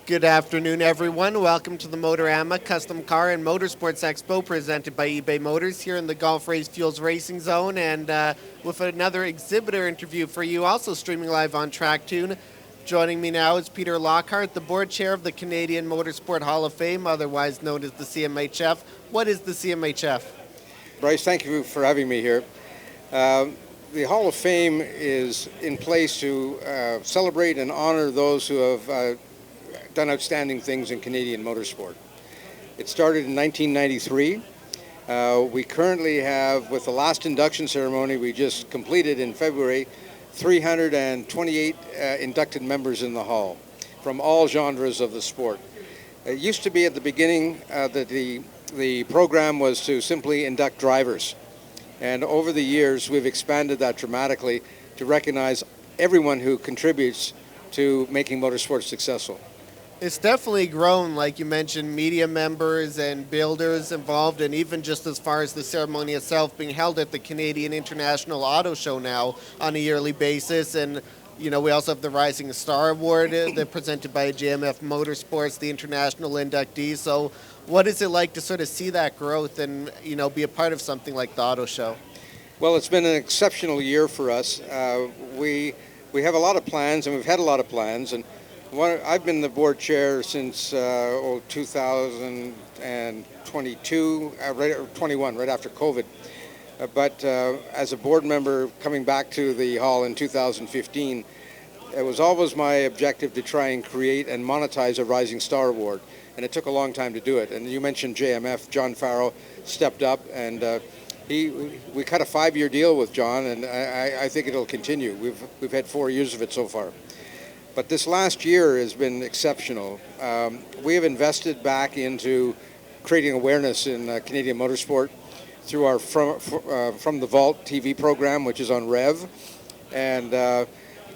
Good afternoon, everyone. Welcome to the Motorama Custom Car and Motorsports Expo presented by eBay Motors here in the Gulf Race Fuels Racing Zone, and with another exhibitor interview for you, also streaming live on TrackTune. Joining me now is Peter Lockhart, the board chair of the Canadian Motorsport Hall of Fame, otherwise known as the CMHF. What is the CMHF? Bryce, thank you for having me here. The Hall of Fame is in place to celebrate and honor those who have done outstanding things in Canadian motorsport. It started in 1993. We currently have, with the last induction ceremony we just completed in February, 328 inducted members in the Hall from all genres of the sport. It used to be at the beginning that the program was to simply induct drivers. And over the years, we've expanded that dramatically to recognize everyone who contributes to making motorsports successful. It's definitely grown, like you mentioned, media members and builders involved, and even just as far as the ceremony itself being held at the Canadian International Auto Show now on a yearly basis. And, you know, we also have the Rising Star Award presented by JMF Motorsports, the international inductees. So what is it like to sort of see that growth and, you know, be a part of something like the auto show? Well, it's been an exceptional year for us. We have a lot of plans, and we've had a lot of plans. And I've been the board chair since 2022, 21, right after COVID. But as a board member coming back to the hall in 2015, it was always my objective to try and create and monetize a Rising Star Award. And it took a long time to do it. And you mentioned JMF, John Farrell stepped up, and we cut a 5-year deal with John, and I think it'll continue. We've had 4 years of it so far. But this last year has been exceptional. We have invested back into creating awareness in Canadian motorsport through our From the Vault TV program, which is on Rev, and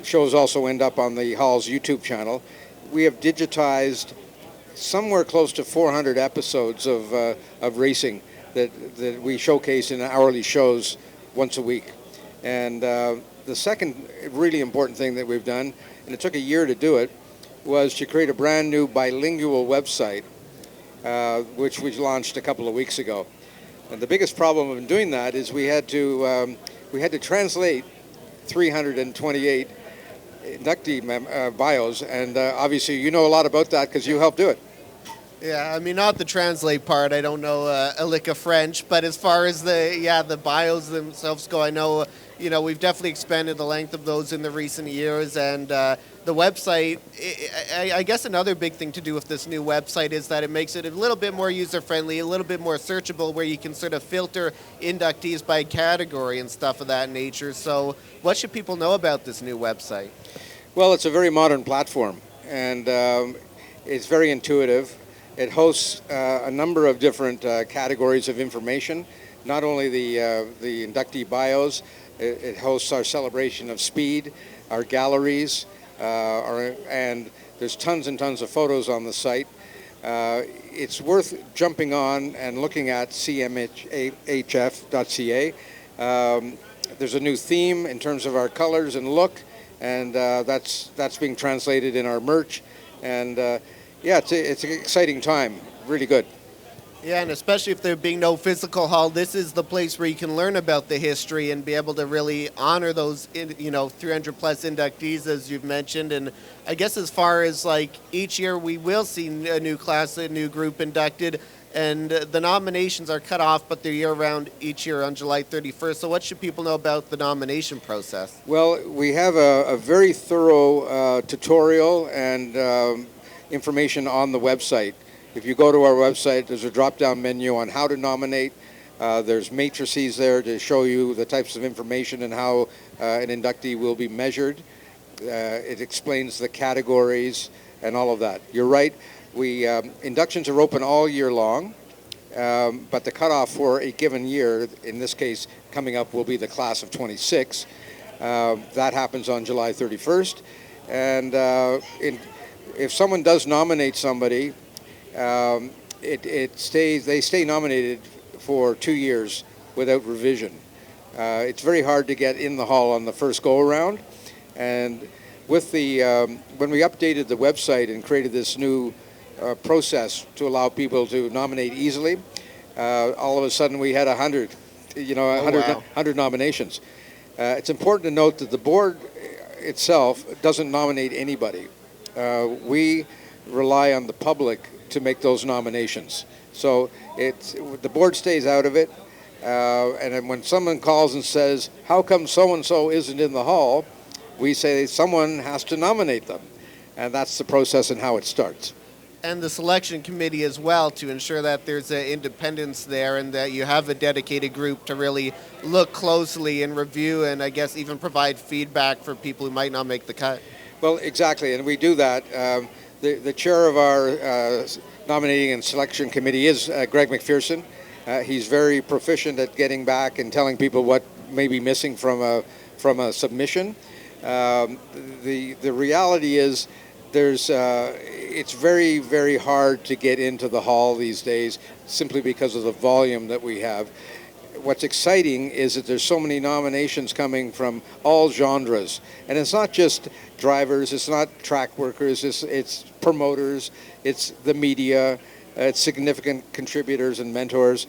shows also end up on the Hall's YouTube channel. We have digitized somewhere close to 400 episodes of racing that we showcase in hourly shows once a week. And the second really important thing that we've done, and it took a year to do it, was to create a brand new bilingual website, which we launched a couple of weeks ago. And the biggest problem in doing that is we had to translate 328 inductee bios, and obviously you know a lot about that because you helped do it. Yeah, I mean, not the translate part. I don't know a lick of French, but as far as the bios themselves go, I know, you know, we've definitely expanded the length of those in the recent years, and the website, I guess another big thing to do with this new website is that it makes it a little bit more user-friendly, a little bit more searchable, where you can sort of filter inductees by category and stuff of that nature. So what should people know about this new website? Well, it's a very modern platform, and it's very intuitive. It hosts a number of different categories of information, not only the inductee bios. It hosts our celebration of speed, our galleries, and there's tons and tons of photos on the site. It's worth jumping on and looking at cmhf.ca. There's a new theme in terms of our colors and look, and that's being translated in our merch. And yeah, it's an exciting time. Really good. Yeah, and especially if there being no physical hall, this is the place where you can learn about the history and be able to really honor those, 300 plus inductees, as you've mentioned. And I guess as far as like each year, we will see a new class, a new group inducted, and the nominations are cut off, but they're year-round each year on July 31st. So what should people know about the nomination process? Well, we have a very thorough tutorial and information on the website. If you go to our website, there's a drop-down menu on how to nominate. There's matrices there to show you the types of information and how an inductee will be measured. It explains the categories and all of that. You're right. Inductions are open all year long, but the cutoff for a given year, in this case coming up, will be the class of 26. That happens on July 31st. And if someone does nominate somebody, they stay nominated for 2 years without revision. It's very hard to get in the hall on the first go-around, and with the when we updated the website and created this new process to allow people to nominate easily, all of a sudden we had 100, Oh, wow. 100 nominations. It's important to note that the board itself doesn't nominate anybody. We rely on the public to make those nominations. So the board stays out of it. And then when someone calls and says, how come so-and-so isn't in the hall, we say someone has to nominate them. And that's the process and how it starts. And the selection committee as well, to ensure that there's independence there and that you have a dedicated group to really look closely and review and I guess even provide feedback for people who might not make the cut. Well, exactly, and we do that. The chair of our nominating and selection committee is Greg McPherson. He's very proficient at getting back and telling people what may be missing from a submission. The reality is it's very, very hard to get into the hall these days simply because of the volume that we have. What's exciting is that there's so many nominations coming from all genres. And it's not just drivers, it's not track workers, it's promoters, it's the media, it's significant contributors and mentors.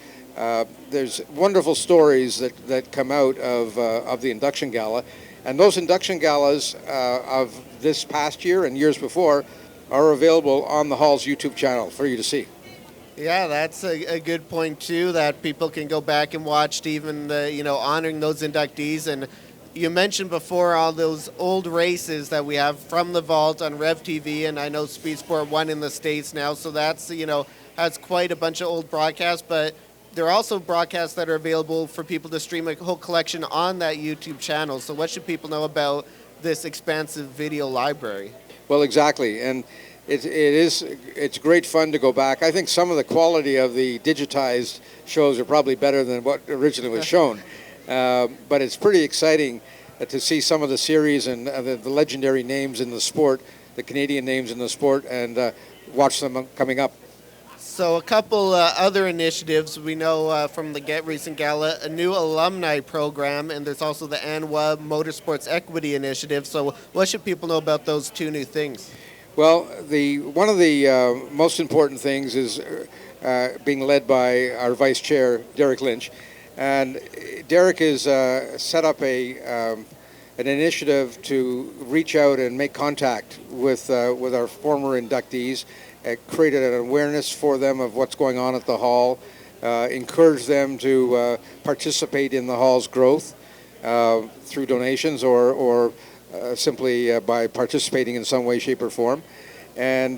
There's wonderful stories that come out of the induction gala. And those induction galas of this past year and years before are available on the Hall's YouTube channel for you to see. Yeah, that's a good point too, that people can go back and watch Stephen, honoring those inductees. And you mentioned before all those old races that we have from the vault on Rev TV, and I know Speed Sport 1 in the States now, so that's, has quite a bunch of old broadcasts, but there are also broadcasts that are available for people to stream a whole collection on that YouTube channel. So what should people know about this expansive video library? Well, exactly, and it's great fun to go back. I think some of the quality of the digitized shows are probably better than what originally was shown, but it's pretty exciting to see some of the series and the legendary names in the sport, the Canadian names in the sport, and watch them coming up. So a couple other initiatives we know from the recent gala, a new alumni program, and there's also the ANWA Motorsports Equity Initiative. So what should people know about those two new things? Well, one of the most important things is being led by our vice chair, Derek Lynch. And Derek has set up an initiative to reach out and make contact with our former inductees, created an awareness for them of what's going on at the Hall, encourage them to participate in the Hall's growth through donations or simply by participating in some way, shape, or form. And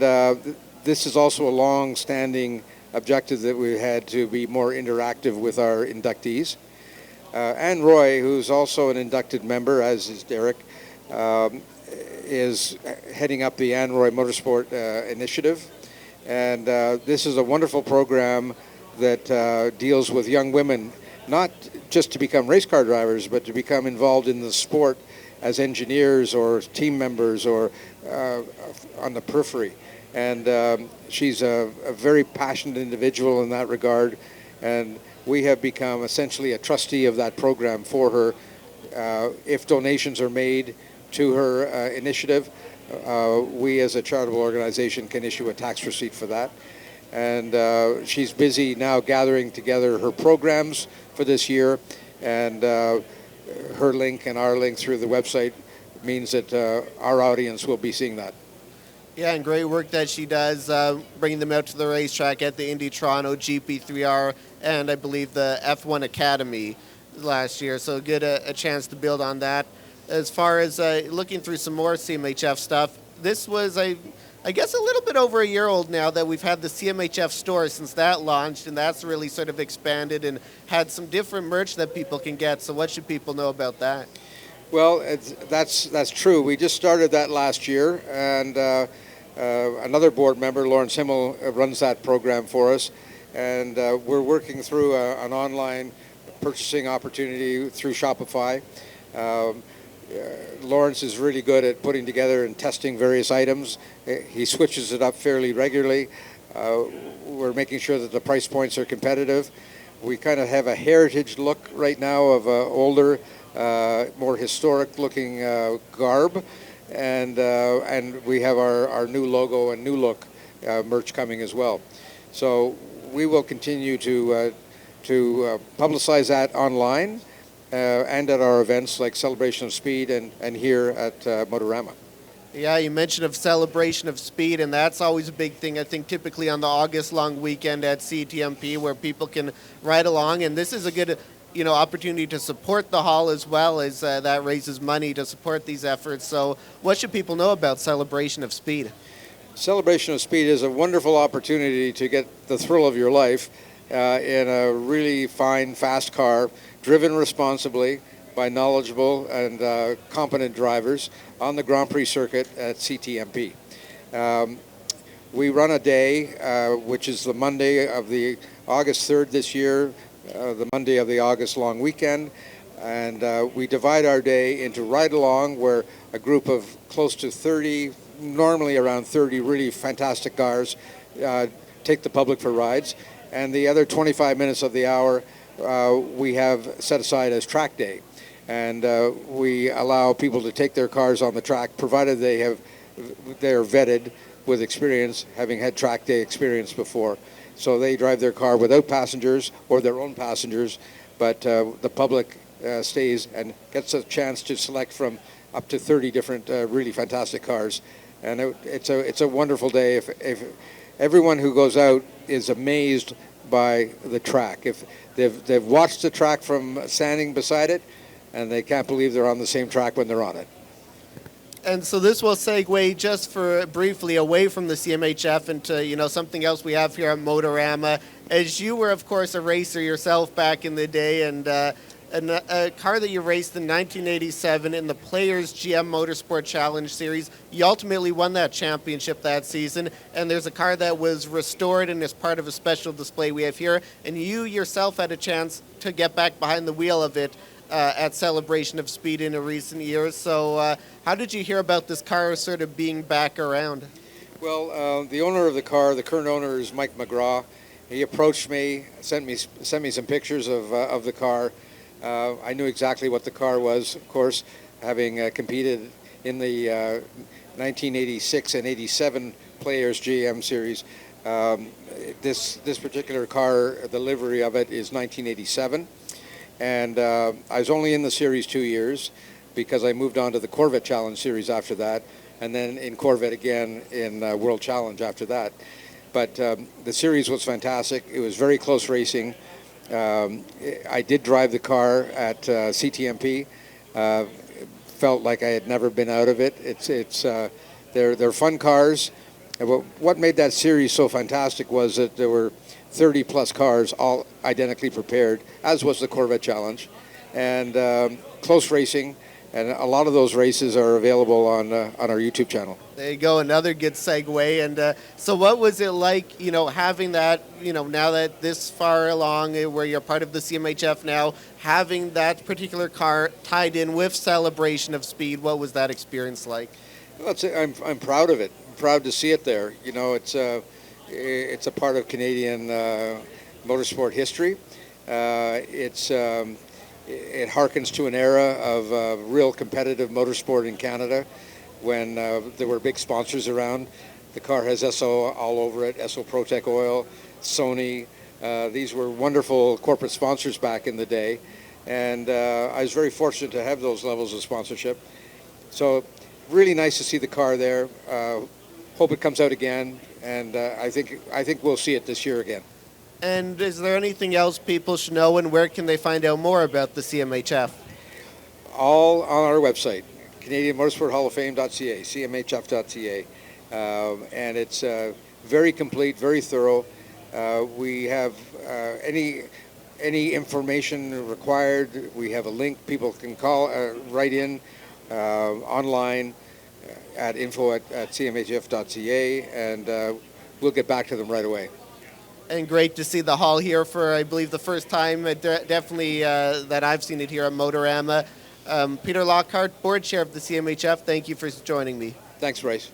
this is also a long-standing objective that we had to be more interactive with our inductees. Anne Roy, who's also an inducted member, as is Derek, is heading up the Anne Roy Motorsport Initiative. And this is a wonderful program that deals with young women, not just to become race car drivers, but to become involved in the sport as engineers or team members or on the periphery. And she's a very passionate individual in that regard. And we have become essentially a trustee of that program for her. If donations are made to her initiative, we as a charitable organization can issue a tax receipt for that. And she's busy now gathering together her programs for this year, and her link and our link through the website means that our audience will be seeing that. Yeah, and great work that she does, bringing them out to the racetrack at the Indy Toronto GP3R and I believe the F1 Academy last year. So good a chance to build on that. As far as looking through some more CMHF stuff, this was, I guess, a little bit over a year old now that we've had the CMHF store since that launched, and that's really sort of expanded and had some different merch that people can get. So what should people know about that? Well, that's true. We just started that last year, and another board member, Lawrence Himmel, runs that program for us, and we're working through an online purchasing opportunity through Shopify. Lawrence is really good at putting together and testing various items. He switches it up fairly regularly. We're making sure that the price points are competitive. We kind of have a heritage look right now of older, more historic looking garb, and we have our new logo and new look merch coming as well. So we will continue to publicize that online and at our events like Celebration of Speed and here at Motorama. Yeah, you mentioned of Celebration of Speed, and that's always a big thing, I think, typically on the August long weekend at CTMP, where people can ride along. And this is a good, opportunity to support the hall as well, as that raises money to support these efforts. So what should people know about Celebration of Speed? Celebration of Speed is a wonderful opportunity to get the thrill of your life in a really fine, fast car, driven responsibly by knowledgeable and competent drivers on the Grand Prix circuit at CTMP. We run a day, which is the Monday of the August 3rd this year, the Monday of the August long weekend, and we divide our day into ride-along, where a group of close to 30, normally around 30 really fantastic cars take the public for rides, and the other 25 minutes of the hour we have set aside as track day. And we allow people to take their cars on the track, provided they are vetted with experience, having had track day experience before. So they drive their car without passengers or their own passengers, but the public stays and gets a chance to select from up to 30 different really fantastic cars. And it's a wonderful day. If everyone who goes out is amazed by the track, if they've watched the track from standing beside it, and they can't believe they're on the same track when they're on it. And so this will segue just for briefly away from the CMHF into something else we have here at Motorama. As you were, of course, a racer yourself back in the day, and a car that you raced in 1987 in the Players GM Motorsport Challenge Series. You ultimately won that championship that season, and there's a car that was restored and is part of a special display we have here, and you yourself had a chance to get back behind the wheel of it at Celebration of Speed in recent years. So how did you hear about this car sort of being back around? Well, the owner of the car, the current owner, is Mike McGraw. He approached me, sent me some pictures of the car. I knew exactly what the car was, of course, having competed in the 1986 and 87 Players GM Series. This particular car, the livery of it is 1987. And I was only in the series 2 years because I moved on to the Corvette Challenge Series after that, and then in Corvette again in World Challenge after that. But the series was fantastic. It was very close racing. I did drive the car at CTMP. Felt like I had never been out of it. They're fun cars. What made that series so fantastic was that there were 30 plus cars, all identically prepared, as was the Corvette Challenge, and close racing, and a lot of those races are available on our YouTube channel. There you go, another good segue. And so what was it like, having that, now that this far along, where you're part of the CMHF now, having that particular car tied in with Celebration of Speed? What was that experience like? Well, I'm proud of it. I'm proud to see it there. It's a part of Canadian motorsport history. It harkens to an era of real competitive motorsport in Canada when there were big sponsors around. The car has Esso all over it, Esso Protec Oil, Sony. These were wonderful corporate sponsors back in the day, and I was very fortunate to have those levels of sponsorship. So really nice to see the car there. Hope it comes out again, and I think we'll see it this year again. And is there anything else people should know, and where can they find out more about the CMHF? All on our website, Canadian Motorsport Hall of Fame.ca, CMHF.ca, and it's very complete, very thorough. We have any information required. We have a link people can call, write in online at info@cmhf.ca, and we'll get back to them right away. And great to see the hall here for, I believe, the first time, definitely that I've seen it here at Motorama. Peter Lockhart, board chair of the CMHF, thank you for joining me. Thanks, Bryce.